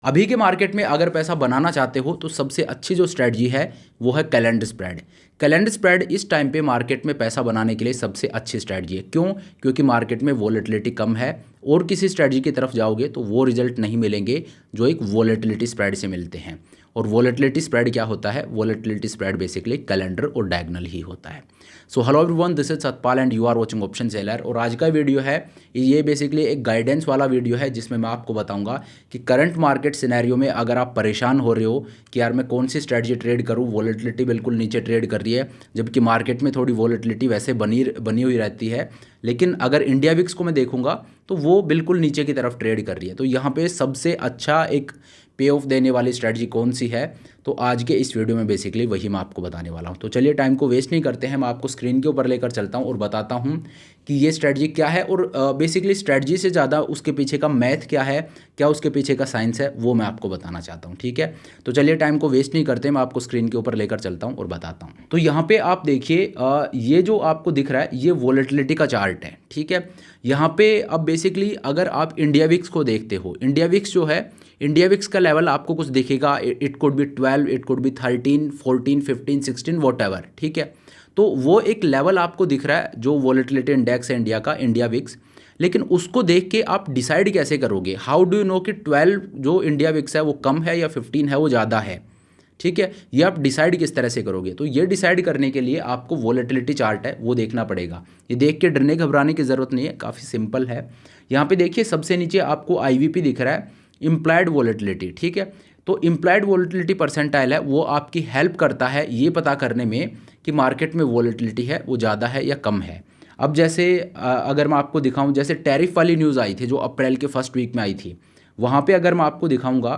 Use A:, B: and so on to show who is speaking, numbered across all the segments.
A: अभी के मार्केट में अगर पैसा बनाना चाहते हो तो सबसे अच्छी जो स्ट्रैटेजी है वो है कैलेंडर स्प्रेड। कैलेंडर स्प्रेड इस टाइम पे मार्केट में पैसा बनाने के लिए सबसे अच्छी स्ट्रैटेजी है। क्यों? क्योंकि मार्केट में वॉलेटिलिटी कम है और किसी स्ट्रैटेजी की तरफ जाओगे तो वो रिजल्ट नहीं मिलेंगे जो एक वॉलेटिलिटी स्प्रेड से मिलते हैं। और वॉलेटिलिटी स्प्रेड क्या होता है? वॉलेटिलिटी स्प्रेड बेसिकली कैलेंडर और डायगोनल ही होता है। So hello everyone, this is Satpal and you are watching option seller. और आज का वीडियो है ये बेसिकली एक गाइडेंस वाला वीडियो है जिसमें मैं आपको बताऊंगा कि करंट मार्केट सिनेरियो में अगर आप परेशान हो रहे हो कि यार मैं कौन सी स्ट्रैटेजी ट्रेड करूं, वॉलेटिलिटी बिल्कुल नीचे ट्रेड कर रही है, जबकि मार्केट में थोड़ी वॉलेटिलिटी वैसे बनी हुई रहती है, लेकिन अगर इंडिया विक्स को मैं देखूंगा तो वो बिल्कुल नीचे की तरफ ट्रेड कर रही है। तो यहाँ पे सबसे अच्छा एक पे ऑफ देने वाली स्ट्रैटेजी कौन सी है, तो आज के इस वीडियो में बेसिकली वही मैं आपको बताने वाला हूं। तो चलिए टाइम को वेस्ट नहीं करते हैं, मैं आपको स्क्रीन के ऊपर लेकर चलता हूं और बताता हूं कि ये स्ट्रैटेजी क्या है और बेसिकली स्ट्रैटेजी से ज़्यादा उसके पीछे का मैथ क्या है, क्या उसके पीछे का साइंस है, वो मैं आपको बताना चाहता हूँ। ठीक है, तो चलिए टाइम को वेस्ट नहीं करते, मैं आपको स्क्रीन के ऊपर लेकर चलता हूँ और बताता हूँ। तो यहाँ पे आप देखिए, ये जो आपको दिख रहा है ये वॉलेटिलिटी का चार्ट है। ठीक है, यहाँ पे अब बेसिकली अगर आप इंडिया विक्स को देखते हो, इंडिया विक्स जो है, इंडिया विक्स का लेवल आपको कुछ दिखेगा, it could be 12, it could be 13, 14, 15, 16 what ever. ठीक है, तो वो एक लेवल आपको दिख रहा है जो वॉलेटिलिटी इंडेक्स है इंडिया का, इंडिया विक्स। लेकिन उसको देख के आप डिसाइड कैसे करोगे? हाउ डू यू नो कि 12 जो इंडिया विक्स है वो कम है या 15 है वो ज़्यादा है? ठीक है, ये आप डिसाइड किस तरह से करोगे? तो ये डिसाइड करने के लिए आपको वॉलेटिलिटी चार्ट है वो देखना पड़ेगा। ये देख के डरने घबराने की ज़रूरत नहीं है, काफ़ी सिंपल है। यहाँ पे देखिए सबसे नीचे आपको आईवीपी दिख रहा है, इम्प्लाइड वॉलेटिलिटी। ठीक है, तो इम्प्लाइड वॉलेटिलिटी परसेंटाइल है, वो आपकी हेल्प करता है ये पता करने में कि मार्केट में वॉलेटिलिटी है वो ज़्यादा है या कम है। अब जैसे अगर मैं आपको दिखाऊं, जैसे टैरिफ वाली न्यूज़ आई थी जो अप्रैल के फर्स्ट वीक में आई थी, वहाँ पे अगर मैं आपको दिखाऊंगा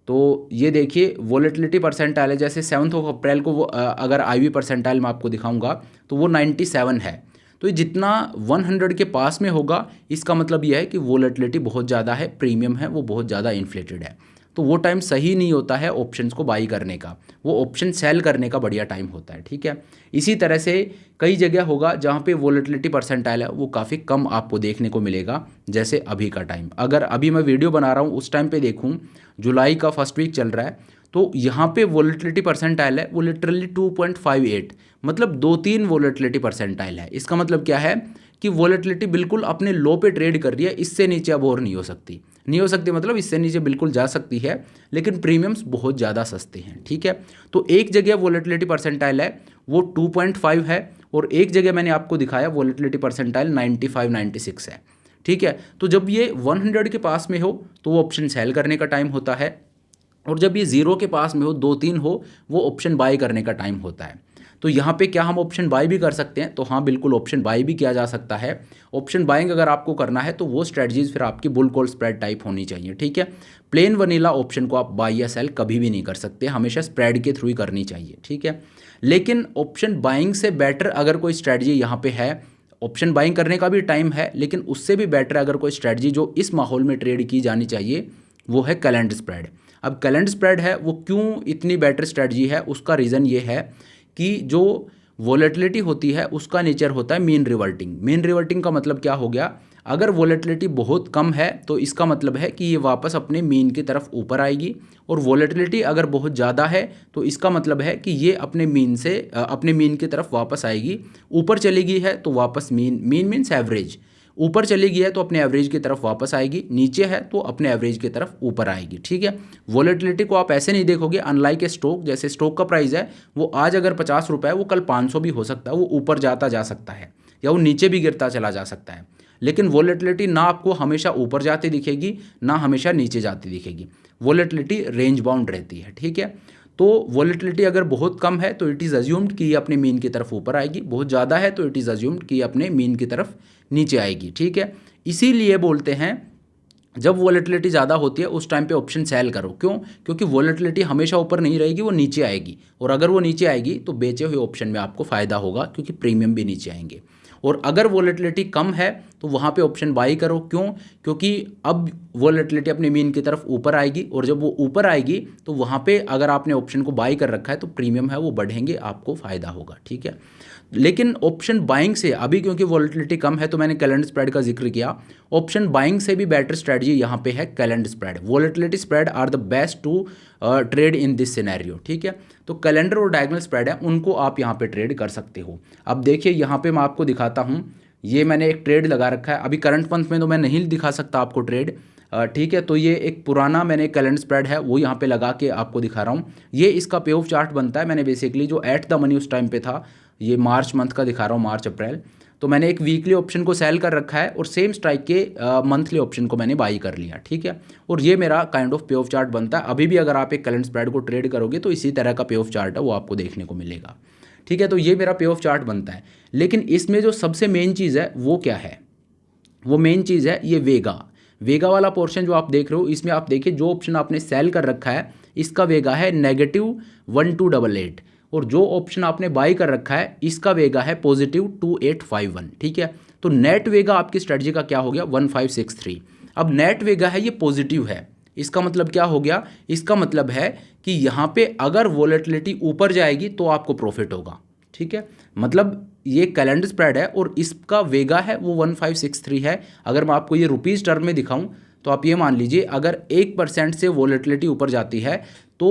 A: तो ये देखिए वॉलेटिलिटी परसेंटाइल है। जैसे 7 अप्रैल को वो अगर आईवी परसेंटाइल मैं आपको दिखाऊंगा तो वो 97 है। तो ये जितना 100 के पास में होगा इसका मतलब यह है कि वॉलेटिलिटी बहुत ज़्यादा है, प्रीमियम है वो बहुत ज़्यादा इन्फ्लेटेड है। तो वो टाइम सही नहीं होता है ऑप्शंस को बाई करने का, वो ऑप्शन सेल करने का बढ़िया टाइम होता है। ठीक है, इसी तरह से कई जगह होगा जहाँ पे वॉलेटिलिटी परसेंटाइल है वो काफ़ी कम आपको देखने को मिलेगा, जैसे अभी का टाइम। अगर अभी मैं वीडियो बना रहा हूँ उस टाइम पे देखूँ, जुलाई का फर्स्ट वीक चल रहा है, तो यहाँ पे वॉलेटिलिटी परसेंटाइल है वो लिटरली 2.58, मतलब 2-3 वॉलेटिलिटी परसेंटाइल है। इसका मतलब क्या है कि वॉलेटिलिटी बिल्कुल अपने लो पे ट्रेड कर रही है, इससे नीचे अब और नहीं हो सकती। नहीं हो सकती मतलब इससे नीचे बिल्कुल जा सकती है, लेकिन प्रीमियम्स बहुत ज़्यादा सस्ते हैं। ठीक है, तो एक जगह वॉलेटिलिटी परसेंटाइल है वो 2.5 है और एक जगह मैंने आपको दिखाया वॉलेटिलिटी परसेंटाइल 95, 96 है। ठीक है, तो जब ये 100 के पास में हो तो वो ऑप्शन सेल करने का टाइम होता है, और जब ये 0 के पास में हो, 2-3 हो, वो ऑप्शन बाय करने का टाइम होता है। तो यहाँ पे क्या हम ऑप्शन बाय भी कर सकते हैं? तो हाँ, बिल्कुल ऑप्शन बाय भी किया जा सकता है। ऑप्शन बाइंग अगर आपको करना है तो वो स्ट्रेटजीज फिर आपकी बुल कॉल स्प्रेड टाइप होनी चाहिए। ठीक है, प्लेन वनीला ऑप्शन को आप बाय या सेल कभी भी नहीं कर सकते, हमेशा स्प्रेड के थ्रू ही करनी चाहिए। ठीक है, लेकिन ऑप्शन बाइंग से बेटर अगर कोई स्ट्रेटजी यहाँ पे है, ऑप्शन बाइंग करने का भी टाइम है, लेकिन उससे भी बेटर अगर कोई स्ट्रेटजी जो इस माहौल में ट्रेड की जानी चाहिए वो है कैलेंडर स्प्रेड। अब कैलेंडर स्प्रेड है वो क्यों इतनी बेटर स्ट्रेटजी है, उसका रीज़न ये है कि जो वॉलेटिलिटी होती है उसका नेचर होता है मीन रिवर्टिंग। मीन रिवर्टिंग का मतलब क्या हो गया? अगर वॉलेटिलिटी बहुत कम है तो इसका मतलब है कि ये वापस अपने मीन की तरफ ऊपर आएगी, और वॉलेटिलिटी अगर बहुत ज़्यादा है तो इसका मतलब है कि ये अपने मीन की तरफ वापस आएगी। ऊपर चली गई है तो वापस मीन मीन्स एवरेज, ऊपर चली गई है तो अपने एवरेज की तरफ वापस आएगी, नीचे है तो अपने एवरेज की तरफ ऊपर आएगी। ठीक है, वॉलेटिलिटी को आप ऐसे नहीं देखोगे, अनलाइक ए स्टॉक, जैसे स्टॉक का प्राइस है वो आज अगर 50 रुपये है वो कल 500 भी हो सकता है, वो ऊपर जाता जा सकता है या वो नीचे भी गिरता चला जा सकता है। लेकिन वॉलेटिलिटी ना आपको हमेशा ऊपर जाती दिखेगी ना हमेशा नीचे जाती दिखेगी, वॉलेटिलिटी रेंज बाउंड रहती है। ठीक है, तो वॉलेटिलिटी अगर बहुत कम है तो इट इज़ अज्यूम्ड कि ये अपने मीन की तरफ ऊपर आएगी, बहुत ज़्यादा है तो इट इज़ अज्यूम्ड कि अपने मीन की तरफ नीचे आएगी। ठीक है, इसीलिए बोलते हैं जब वॉलेटिलिटी ज़्यादा होती है उस टाइम पे ऑप्शन सेल करो। क्यों? क्योंकि वॉलेटिलिटी हमेशा ऊपर नहीं रहेगी, वो नीचे आएगी, और अगर वो नीचे आएगी तो बेचे हुए ऑप्शन में आपको फ़ायदा होगा क्योंकि प्रीमियम भी नीचे आएंगे। और अगर वॉलेटिलिटी कम है तो वहाँ पे ऑप्शन बाई करो। क्यों? क्योंकि अब वॉलेटिलिटी अपने मीन की तरफ ऊपर आएगी, और जब वो ऊपर आएगी तो वहाँ पे अगर आपने ऑप्शन को बाई कर रखा है तो प्रीमियम है वो बढ़ेंगे, आपको फ़ायदा होगा। ठीक है, लेकिन ऑप्शन बाइंग से अभी क्योंकि वॉलेटिलिटी कम है तो मैंने कैलेंडर स्प्रेड का जिक्र किया, ऑप्शन बाइंग से भी बेटर स्ट्रेटजी यहाँ पे है calendar spread. Volatility spread are the best to trade in this scenario. ठीक है, तो कैलेंडर और डायगोनल स्प्रेड है, उनको आप यहाँ पे ट्रेड कर सकते हो। अब देखिए यहाँ पे मैं आपको दिखाता हूँ, ये मैंने एक ट्रेड लगा रखा है। अभी करंट मंथ में तो मैं नहीं दिखा सकता आपको ट्रेड, ठीक है, तो ये एक पुराना मैंने कैलेंडर स्प्रेड है वो यहाँ पे लगा के आपको दिखा रहा हूँ। ये इसका पे ऑफ चार्ट बनता है, मैंने बेसिकली जो एट द मनी उस टाइम पे था, ये मार्च मंथ का दिखा रहा हूँ, मार्च अप्रैल, तो मैंने एक वीकली ऑप्शन को सेल कर रखा है और सेम स्ट्राइक के मंथली ऑप्शन को मैंने बाई कर लिया। ठीक है, और ये मेरा काइंड ऑफ पे ऑफ चार्ट बनता है। अभी भी अगर आप एक कैलेंडर स्प्रेड को ट्रेड करोगे तो इसी तरह का पे ऑफ चार्ट है वो आपको देखने को मिलेगा। ठीक है, तो ये मेरा पे ऑफ चार्ट बनता है। लेकिन इसमें जो सबसे मेन चीज़ है वो क्या है? वो मेन चीज़ है ये वेगा वाला पोर्शन जो आप देख रहे हो, इसमें आप देखिए जो ऑप्शन आपने सेल कर रखा है इसका वेगा है -1288, और जो ऑप्शन आपने बाई कर रखा है इसका वेगा है +2851। ठीक है, तो नेट वेगा आपकी स्ट्रेटजी का क्या हो गया? 1563। अब नेट वेगा है ये पॉजिटिव है, इसका मतलब क्या हो गया? इसका मतलब है कि यहाँ पे अगर वॉलेटिलिटी ऊपर जाएगी तो आपको प्रॉफिट होगा। ठीक है, मतलब ये कैलेंडर स्प्रेड है और इसका वेगा है वो 1563 है। अगर मैं आपको ये रुपीज़ टर्म में दिखाऊं तो आप ये मान लीजिए अगर 1% से वॉलेटिलिटी ऊपर जाती है तो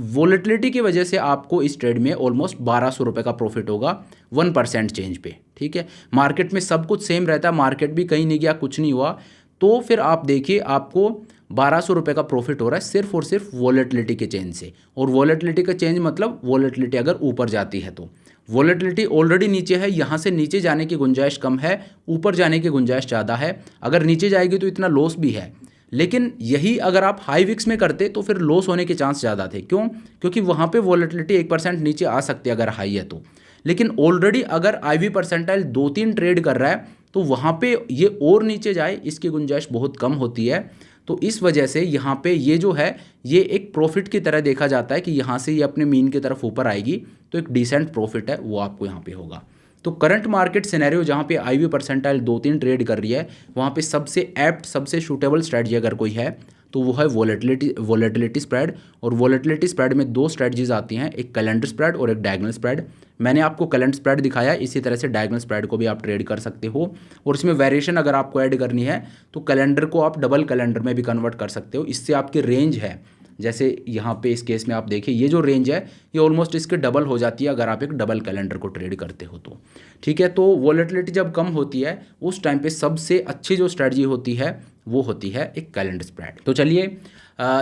A: वॉलेटिलिटी की वजह से आपको इस ट्रेड में ऑलमोस्ट 1200 रुपये का प्रॉफिट होगा 1% चेंज पे। ठीक है, मार्केट में सब कुछ सेम रहता है, मार्केट भी कहीं नहीं गया, कुछ नहीं हुआ, तो फिर आप देखिए आपको 1200 रुपये का प्रॉफिट हो रहा है सिर्फ और सिर्फ वॉलेटिलिटी के चेंज से। और वॉलेटिलिटी का चेंज मतलब वॉलेटिलिटी अगर ऊपर जाती है तो वॉलेटिलिटी ऑलरेडी नीचे है, यहाँ से नीचे जाने की गुंजाइश कम है, ऊपर जाने की गुंजाइश ज़्यादा है। अगर नीचे जाएगी तो इतना लॉस भी है, लेकिन यही अगर आप हाई विक्स में करते तो फिर लॉस होने के चांस ज़्यादा थे। क्यों? क्योंकि वहाँ पे वॉलेटिलिटी 1% नीचे आ सकती है अगर हाई है तो, लेकिन ऑलरेडी अगर IV परसेंटाइल 2-3 ट्रेड कर रहा है तो वहाँ पे ये और नीचे जाए इसकी गुंजाइश बहुत कम होती है। तो इस वजह से यहाँ पे ये जो है ये एक प्रॉफिट की तरह देखा जाता है कि यहाँ से ये अपने मीन की तरफ ऊपर आएगी तो एक डिसेंट प्रॉफिट है वो आपको यहाँ पे होगा। तो करंट मार्केट सिनेरियो जहाँ पे IV परसेंटाइल 2-3 ट्रेड कर रही है वहाँ पे सबसे एप्ट, सबसे सूटेबल स्ट्रैटेजी अगर कोई है तो वो है वॉलेटिलिटी स्प्रेड। और वॉलेटिलिटी स्प्रेड में 2 स्ट्रैटेजीज आती हैं, एक कैलेंडर स्प्रेड और एक डायगोनल स्प्रेड। मैंने आपको कैलेंडर स्प्रेड दिखाया, इसी तरह से डायगोनल स्प्रेड को भी आप ट्रेड कर सकते हो। और इसमें वेरिएशन अगर आपको ऐड करनी है तो कैलेंडर को आप डबल कैलेंडर में भी कन्वर्ट कर सकते हो। इससे आपकी रेंज है, जैसे यहाँ पे इस केस में आप देखिए ये जो रेंज है ये ऑलमोस्ट इसके डबल हो जाती है अगर आप एक डबल कैलेंडर को ट्रेड करते हो तो। ठीक है, तो वॉलेटिलिटी जब कम होती है उस टाइम पे सबसे अच्छी जो स्ट्रेटजी होती है वो होती है एक कैलेंडर स्प्रेड। तो चलिए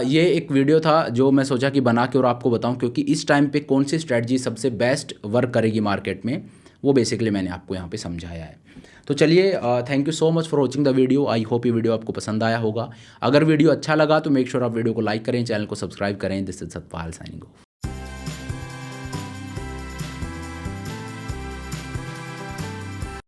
A: ये एक वीडियो था जो मैं सोचा कि बना के और आपको बताऊं, क्योंकि इस टाइम पे कौन सी स्ट्रेटजी सबसे बेस्ट वर्क करेगी मार्केट में वो बेसिकली मैंने आपको यहाँ पे समझाया है। तो चलिए thank you so much for watching the video. I hope ये वीडियो आपको पसंद आया होगा। अगर वीडियो अच्छा लगा तो मेक श्योर आप वीडियो को लाइक करें, चैनल को सब्सक्राइब करें। This is Satpal signing off.